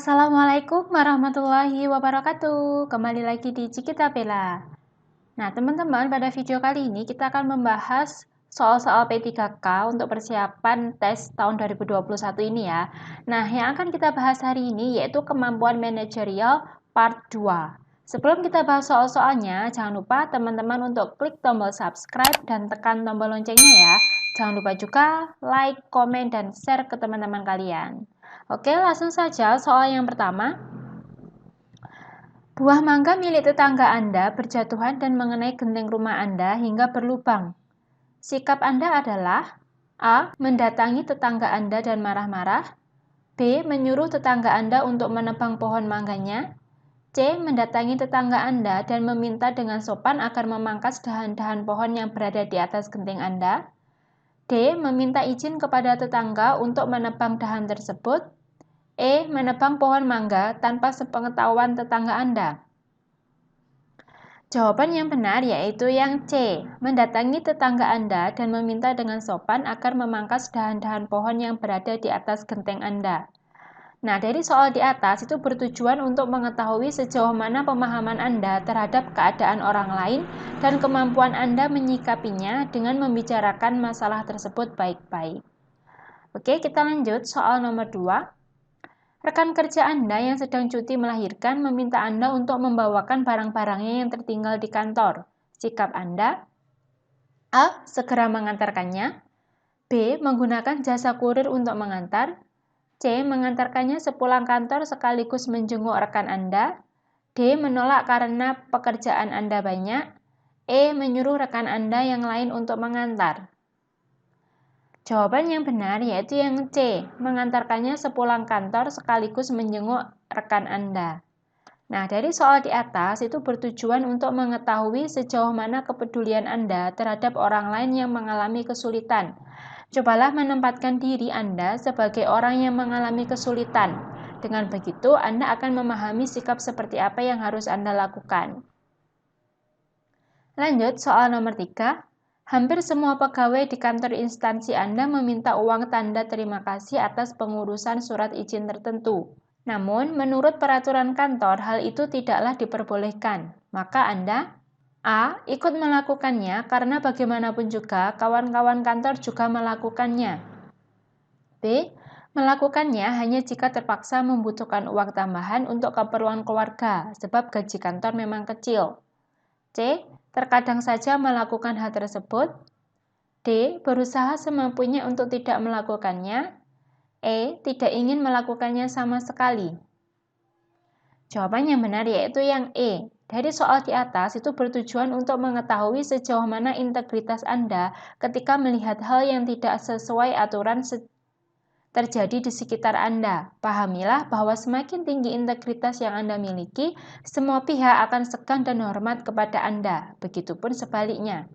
Assalamualaikum warahmatullahi wabarakatuh. Kembali lagi di Cikita Bella. Nah, teman-teman, pada video kali ini kita akan membahas soal-soal P3K untuk persiapan tes tahun 2021 ini ya. Nah, yang akan kita bahas hari ini yaitu kemampuan manajerial part 2. Sebelum kita bahas soal-soalnya, jangan lupa teman-teman untuk klik tombol subscribe dan tekan tombol loncengnya ya. Jangan lupa juga like, komen, dan share ke teman-teman kalian. Oke, langsung saja soal yang pertama. Buah mangga milik tetangga Anda berjatuhan dan mengenai genteng rumah Anda hingga berlubang. Sikap Anda adalah A. Mendatangi tetangga Anda dan marah-marah. B. Menyuruh tetangga Anda untuk menebang pohon mangganya. C. Mendatangi tetangga Anda dan meminta dengan sopan agar memangkas dahan-dahan pohon yang berada di atas genteng Anda. D. Meminta izin kepada tetangga untuk menebang dahan tersebut. E. Menebang pohon mangga tanpa sepengetahuan tetangga Anda. Jawaban yang benar yaitu yang C. Mendatangi tetangga Anda dan meminta dengan sopan agar memangkas dahan-dahan pohon yang berada di atas genteng Anda. Nah, dari soal di atas itu bertujuan untuk mengetahui sejauh mana pemahaman Anda terhadap keadaan orang lain dan kemampuan Anda menyikapinya dengan membicarakan masalah tersebut baik-baik. Oke, kita lanjut soal nomor 2. Rekan kerja Anda yang sedang cuti melahirkan meminta Anda untuk membawakan barang-barangnya yang tertinggal di kantor. Sikap Anda: A. Segera mengantarkannya. B. Menggunakan jasa kurir untuk mengantar. C. Mengantarkannya sepulang kantor sekaligus menjenguk rekan Anda. D. Menolak karena pekerjaan Anda banyak. E. Menyuruh rekan Anda yang lain untuk mengantar. Jawaban yang benar yaitu yang C, mengantarkannya sepulang kantor sekaligus menjenguk rekan Anda. Nah, dari soal di atas itu bertujuan untuk mengetahui sejauh mana kepedulian Anda terhadap orang lain yang mengalami kesulitan. Cobalah menempatkan diri Anda sebagai orang yang mengalami kesulitan. Dengan begitu, Anda akan memahami sikap seperti apa yang harus Anda lakukan. Lanjut, soal nomor 3. Hampir semua pegawai di kantor instansi Anda meminta uang tanda terima kasih atas pengurusan surat izin tertentu. Namun, menurut peraturan kantor, hal itu tidaklah diperbolehkan. Maka Anda A. Ikut melakukannya karena bagaimanapun juga kawan-kawan kantor juga melakukannya. B. Melakukannya hanya jika terpaksa membutuhkan uang tambahan untuk keperluan keluarga, sebab gaji kantor memang kecil. C. Terkadang saja melakukan hal tersebut. D. Berusaha semampunya untuk tidak melakukannya. E. Tidak ingin melakukannya sama sekali. Jawaban yang benar yaitu yang E. Dari soal di atas itu bertujuan untuk mengetahui sejauh mana integritas Anda ketika melihat hal yang tidak sesuai aturan terjadi di sekitar Anda. Pahamilah bahwa semakin tinggi integritas yang Anda miliki, semua pihak akan segan dan hormat kepada Anda. Begitupun sebaliknya.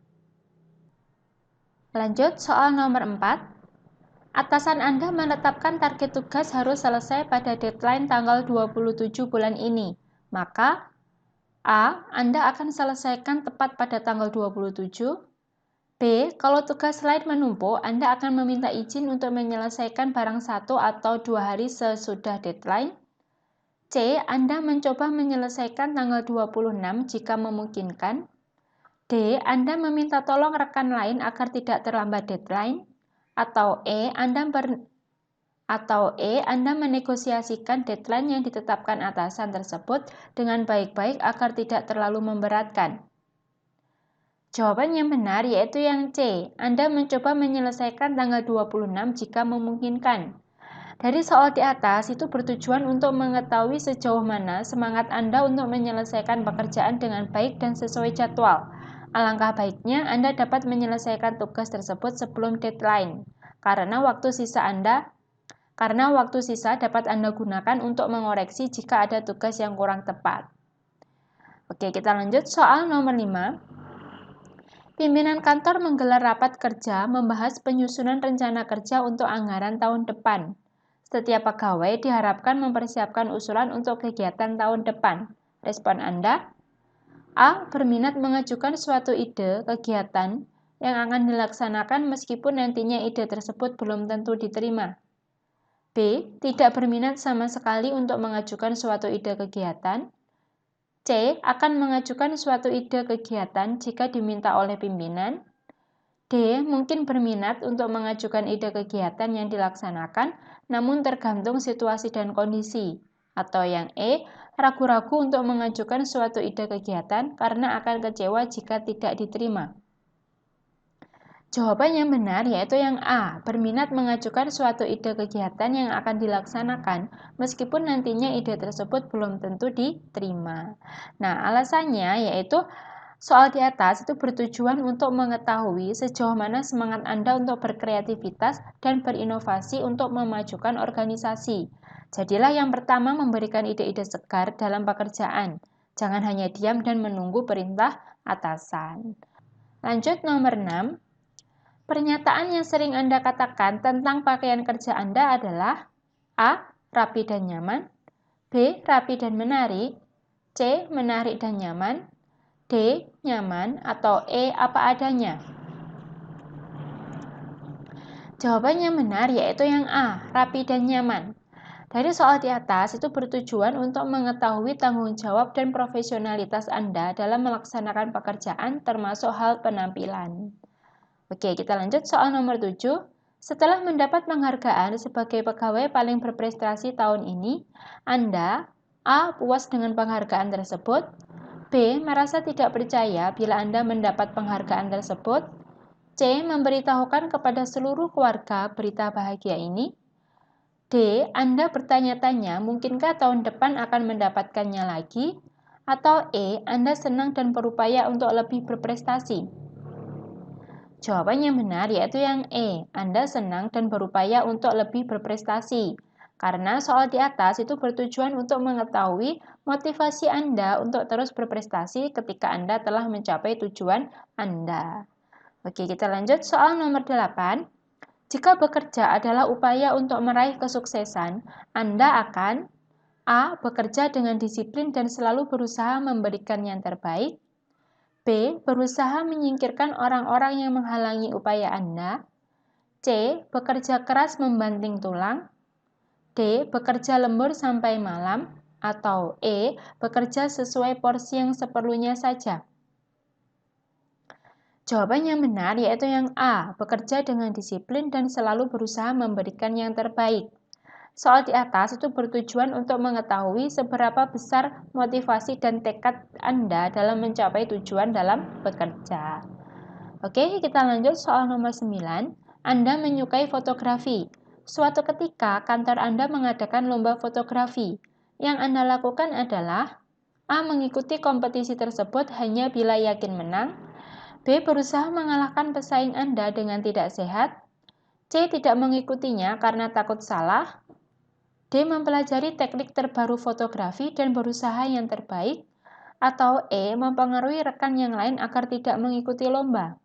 Lanjut, soal nomor 4. Atasan Anda menetapkan target tugas harus selesai pada deadline tanggal 27 bulan ini. Maka, A. Anda akan selesaikan tepat pada tanggal 27. B. Kalau tugas lain menumpuk, Anda akan meminta izin untuk menyelesaikan barang 1 atau 2 hari sesudah deadline. C. Anda mencoba menyelesaikan tanggal 26 jika memungkinkan. D. Anda meminta tolong rekan lain agar tidak terlambat deadline. Atau E. Anda menegosiasikan deadline yang ditetapkan atasan tersebut dengan baik-baik agar tidak terlalu memberatkan. Jawaban yang benar yaitu yang C. Anda mencoba menyelesaikan tanggal 26 jika memungkinkan. Dari soal di atas itu bertujuan untuk mengetahui sejauh mana semangat Anda untuk menyelesaikan pekerjaan dengan baik dan sesuai jadwal. Alangkah baiknya Anda dapat menyelesaikan tugas tersebut sebelum deadline, karena waktu sisa dapat Anda gunakan untuk mengoreksi jika ada tugas yang kurang tepat. Oke, kita lanjut soal nomor 5. Pimpinan kantor menggelar rapat kerja membahas penyusunan rencana kerja untuk anggaran tahun depan. Setiap pegawai diharapkan mempersiapkan usulan untuk kegiatan tahun depan. Respon Anda? A. Berminat mengajukan suatu ide kegiatan yang akan dilaksanakan meskipun nantinya ide tersebut belum tentu diterima. B. Tidak berminat sama sekali untuk mengajukan suatu ide kegiatan. C. Akan mengajukan suatu ide kegiatan jika diminta oleh pimpinan. D. Mungkin berminat untuk mengajukan ide kegiatan yang dilaksanakan, namun tergantung situasi dan kondisi. Atau yang E. Ragu-ragu untuk mengajukan suatu ide kegiatan karena akan kecewa jika tidak diterima. Jawaban yang benar yaitu yang A, berminat mengajukan suatu ide kegiatan yang akan dilaksanakan, meskipun nantinya ide tersebut belum tentu diterima. Nah, alasannya yaitu soal di atas itu bertujuan untuk mengetahui sejauh mana semangat Anda untuk berkreativitas dan berinovasi untuk memajukan organisasi. Jadilah yang pertama memberikan ide-ide segar dalam pekerjaan. Jangan hanya diam dan menunggu perintah atasan. Lanjut nomor 6. Pernyataan yang sering Anda katakan tentang pakaian kerja Anda adalah A. Rapi dan nyaman, B. Rapi dan menarik, C. Menarik dan nyaman, D. Nyaman, atau E. Apa adanya. Jawabannya benar yaitu yang A. Rapi dan nyaman. Dari soal di atas itu bertujuan untuk mengetahui tanggung jawab dan profesionalitas Anda dalam melaksanakan pekerjaan termasuk hal penampilan. Oke, kita lanjut soal nomor 7. Setelah mendapat penghargaan sebagai pegawai paling berprestasi tahun ini, Anda A. Puas dengan penghargaan tersebut, B. Merasa tidak percaya bila Anda mendapat penghargaan tersebut, C. Memberitahukan kepada seluruh keluarga berita bahagia ini, D. Anda bertanya-tanya mungkinkah tahun depan akan mendapatkannya lagi, atau E. Anda senang dan berupaya untuk lebih berprestasi. Jawaban yang benar yaitu yang E. Anda senang dan berupaya untuk lebih berprestasi. Karena soal di atas itu bertujuan untuk mengetahui motivasi Anda untuk terus berprestasi ketika Anda telah mencapai tujuan Anda. Oke, kita lanjut soal nomor 8. Jika bekerja adalah upaya untuk meraih kesuksesan, Anda akan A. Bekerja dengan disiplin dan selalu berusaha memberikan yang terbaik, B. Berusaha menyingkirkan orang-orang yang menghalangi upaya Anda, C. Bekerja keras membanting tulang, D. Bekerja lembur sampai malam, atau E. Bekerja sesuai porsi yang seperlunya saja. Jawaban yang benar yaitu yang A. Bekerja dengan disiplin dan selalu berusaha memberikan yang terbaik. Soal di atas itu bertujuan untuk mengetahui seberapa besar motivasi dan tekad Anda dalam mencapai tujuan dalam bekerja. Oke, kita lanjut soal nomor 9. Anda menyukai fotografi. Suatu ketika, kantor Anda mengadakan lomba fotografi. Yang Anda lakukan adalah A. Mengikuti kompetisi tersebut hanya bila yakin menang, B. Berusaha mengalahkan pesaing Anda dengan tidak sehat, C. Tidak mengikutinya karena takut salah, D. Mempelajari teknik terbaru fotografi dan berusaha yang terbaik, atau E. Mempengaruhi rekan yang lain agar tidak mengikuti lomba.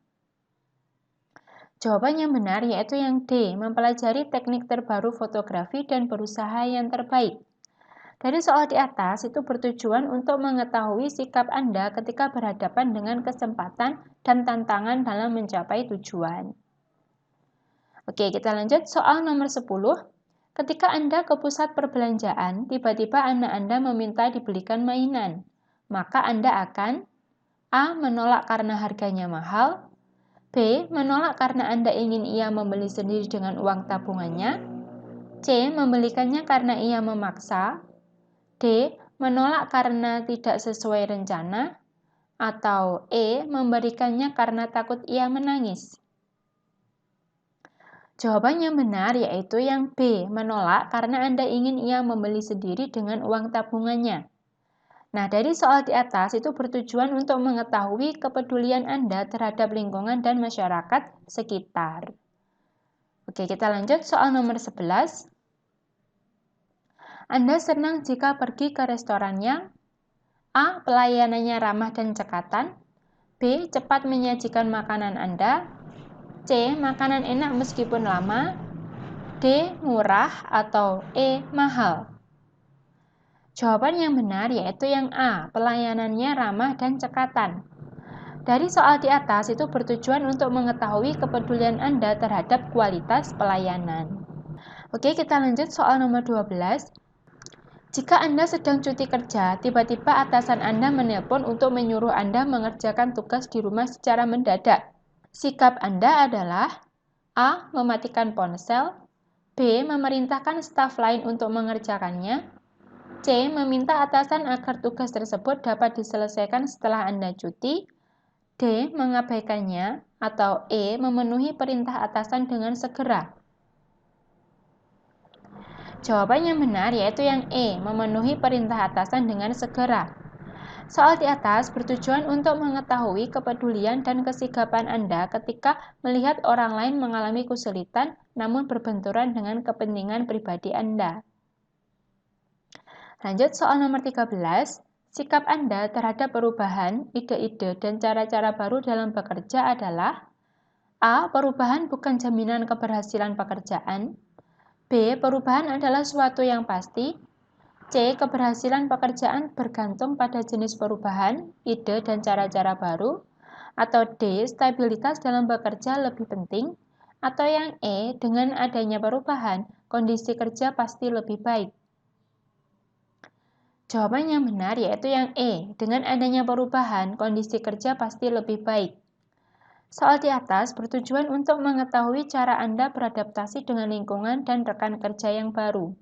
Jawaban yang benar yaitu yang D. Mempelajari teknik terbaru fotografi dan berusaha yang terbaik. Dari soal di atas itu bertujuan untuk mengetahui sikap Anda ketika berhadapan dengan kesempatan dan tantangan dalam mencapai tujuan. Oke, kita lanjut soal nomor 10. Ketika Anda ke pusat perbelanjaan, tiba-tiba anak Anda meminta dibelikan mainan. Maka Anda akan A. Menolak karena harganya mahal, B. Menolak karena Anda ingin ia membeli sendiri dengan uang tabungannya, C. Membelikannya karena ia memaksa, D. Menolak karena tidak sesuai rencana, atau E. Memberikannya karena takut ia menangis. Jawaban yang benar yaitu yang B, menolak karena Anda ingin ia membeli sendiri dengan uang tabungannya. Nah, dari soal di atas itu bertujuan untuk mengetahui kepedulian Anda terhadap lingkungan dan masyarakat sekitar. Oke, kita lanjut soal nomor 11. Anda senang jika pergi ke restoran yang A. Pelayanannya ramah dan cekatan, B. Cepat menyajikan makanan Anda, C. Makanan enak meskipun lama, D. Murah, atau E. Mahal. Jawaban yang benar yaitu yang A. Pelayanannya ramah dan cekatan. Dari soal di atas itu bertujuan untuk mengetahui kepedulian Anda terhadap kualitas pelayanan. Oke, kita lanjut soal nomor 12. Jika Anda sedang cuti kerja, tiba-tiba atasan Anda menelpon untuk menyuruh Anda mengerjakan tugas di rumah secara mendadak. Sikap Anda adalah A. Mematikan ponsel, B. Memerintahkan staf lain untuk mengerjakannya, C. Meminta atasan agar tugas tersebut dapat diselesaikan setelah Anda cuti, D. Mengabaikannya, atau E. Memenuhi perintah atasan dengan segera. Jawaban yang benar yaitu yang E, memenuhi perintah atasan dengan segera. Soal di atas bertujuan untuk mengetahui kepedulian dan kesigapan Anda ketika melihat orang lain mengalami kesulitan namun berbenturan dengan kepentingan pribadi Anda. Lanjut soal nomor 13. Sikap Anda terhadap perubahan, ide-ide, dan cara-cara baru dalam bekerja adalah A. Perubahan bukan jaminan keberhasilan pekerjaan, B. Perubahan adalah suatu yang pasti. C. Keberhasilan pekerjaan bergantung pada jenis perubahan, ide, dan cara-cara baru. Atau D. Stabilitas dalam bekerja lebih penting. Atau yang E. Dengan adanya perubahan, kondisi kerja pasti lebih baik. Jawaban yang benar yaitu yang E. Dengan adanya perubahan, kondisi kerja pasti lebih baik. Soal di atas bertujuan untuk mengetahui cara Anda beradaptasi dengan lingkungan dan rekan kerja yang baru.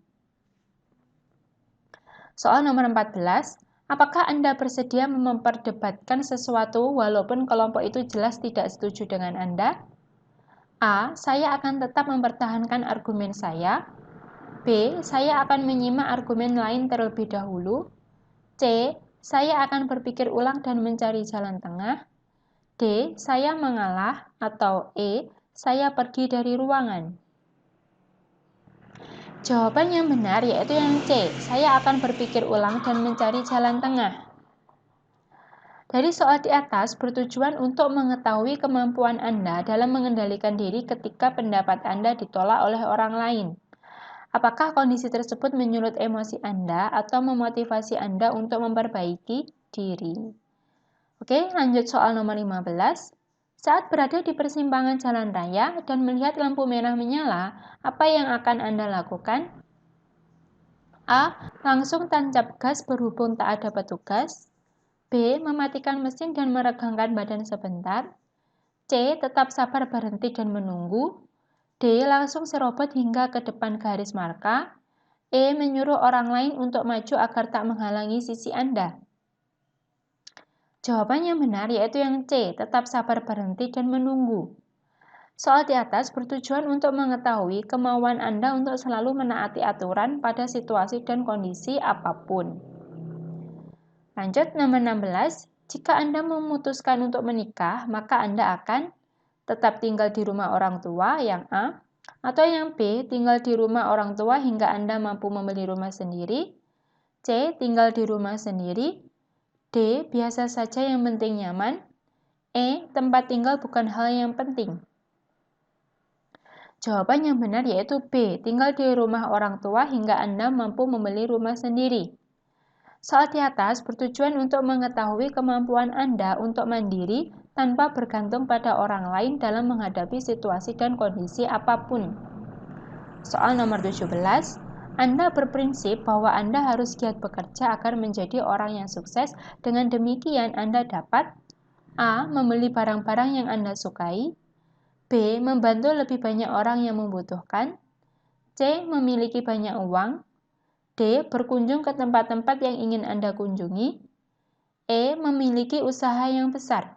Soal nomor 14, apakah Anda bersedia memperdebatkan sesuatu walaupun kelompok itu jelas tidak setuju dengan Anda? A. Saya akan tetap mempertahankan argumen saya. B. Saya akan menyimak argumen lain terlebih dahulu. C. Saya akan berpikir ulang dan mencari jalan tengah. D. Saya mengalah, atau E. Saya pergi dari ruangan. Jawaban yang benar yaitu yang C. Saya akan berpikir ulang dan mencari jalan tengah. Dari soal di atas bertujuan untuk mengetahui kemampuan Anda dalam mengendalikan diri ketika pendapat Anda ditolak oleh orang lain. Apakah kondisi tersebut menyulut emosi Anda atau memotivasi Anda untuk memperbaiki diri? Oke, lanjut soal nomor 15. Saat berada di persimpangan jalan raya dan melihat lampu merah menyala, apa yang akan Anda lakukan? A. Langsung tancap gas berhubung tak ada petugas. B. Mematikan mesin dan meregangkan badan sebentar. C. Tetap sabar berhenti dan menunggu. D. Langsung serobot hingga ke depan garis marka. E. Menyuruh orang lain untuk maju agar tak menghalangi sisi Anda. Jawaban yang benar yaitu yang C, tetap sabar berhenti dan menunggu. Soal di atas bertujuan untuk mengetahui kemauan Anda untuk selalu menaati aturan pada situasi dan kondisi apapun. Lanjut nomor 16, jika Anda memutuskan untuk menikah, maka Anda akan tetap tinggal di rumah orang tua yang A, atau yang B, tinggal di rumah orang tua hingga Anda mampu membeli rumah sendiri, C, tinggal di rumah sendiri, D. Biasa saja yang penting nyaman. E. Tempat tinggal bukan hal yang penting. Jawaban yang benar yaitu B. Tinggal di rumah orang tua hingga Anda mampu membeli rumah sendiri. Soal di atas bertujuan untuk mengetahui kemampuan Anda untuk mandiri tanpa bergantung pada orang lain dalam menghadapi situasi dan kondisi apapun. Soal nomor 17. Anda berprinsip bahwa Anda harus giat bekerja agar menjadi orang yang sukses. Dengan demikian, Anda dapat A. Membeli barang-barang yang Anda sukai. B. Membantu lebih banyak orang yang membutuhkan. C. Memiliki banyak uang. D. Berkunjung ke tempat-tempat yang ingin Anda kunjungi. E. Memiliki usaha yang besar.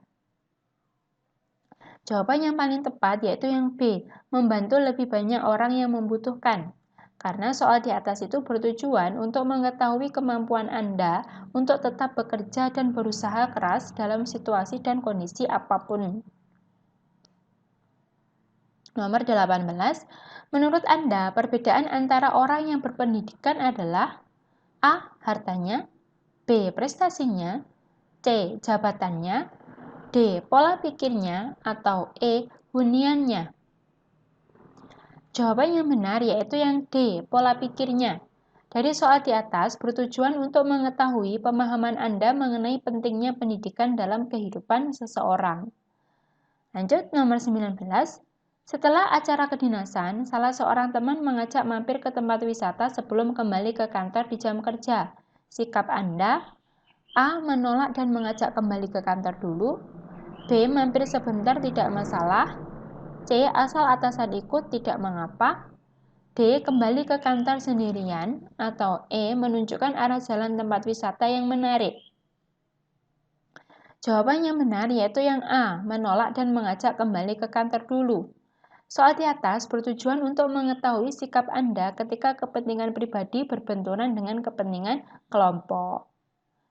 Jawaban yang paling tepat yaitu yang B. Membantu lebih banyak orang yang membutuhkan. Karena soal di atas itu bertujuan untuk mengetahui kemampuan Anda untuk tetap bekerja dan berusaha keras dalam situasi dan kondisi apapun. Nomor 18. Menurut Anda, perbedaan antara orang yang berpendidikan adalah A. Hartanya, B. Prestasinya, C. Jabatannya, D. Pola pikirnya, atau E. huniannya. Jawaban yang benar yaitu yang D, pola pikirnya. Dari soal di atas bertujuan untuk mengetahui pemahaman Anda mengenai pentingnya pendidikan dalam kehidupan seseorang. Lanjut nomor 19. Setelah acara kedinasan, salah seorang teman mengajak mampir ke tempat wisata sebelum kembali ke kantor di jam kerja. Sikap Anda: A. Menolak dan mengajak kembali ke kantor dulu. B. Mampir sebentar tidak masalah. C. Asal atasan ikut tidak mengapa. D. Kembali ke kantor sendirian. Atau E. Menunjukkan arah jalan tempat wisata yang menarik. Jawaban yang benar yaitu yang A. Menolak dan mengajak kembali ke kantor dulu. Soal di atas bertujuan untuk mengetahui sikap Anda ketika kepentingan pribadi berbenturan dengan kepentingan kelompok.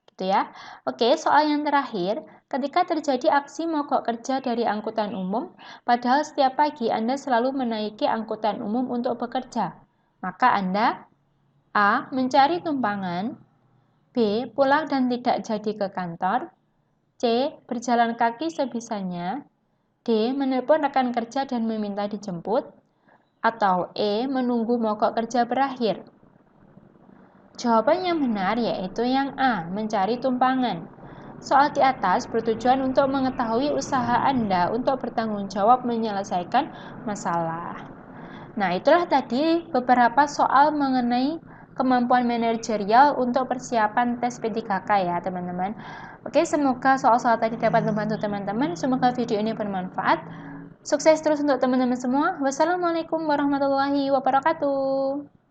Gitu ya. Oke, soal yang terakhir, ketika terjadi aksi mogok kerja dari angkutan umum, padahal setiap pagi Anda selalu menaiki angkutan umum untuk bekerja, maka Anda A. Mencari tumpangan, B. Pulang dan tidak jadi ke kantor, C. Berjalan kaki sebisanya, D. Menelpon rekan kerja dan meminta dijemput, atau E. Menunggu mogok kerja berakhir. Jawaban yang benar yaitu yang A. Mencari tumpangan. Soal di atas bertujuan untuk mengetahui usaha Anda untuk bertanggung jawab menyelesaikan masalah. Nah, itulah tadi beberapa soal mengenai kemampuan manajerial untuk persiapan tes P3K ya, teman-teman. Oke, semoga soal-soal tadi dapat membantu teman-teman. Semoga video ini bermanfaat. Sukses terus untuk teman-teman semua. Wassalamualaikum warahmatullahi wabarakatuh.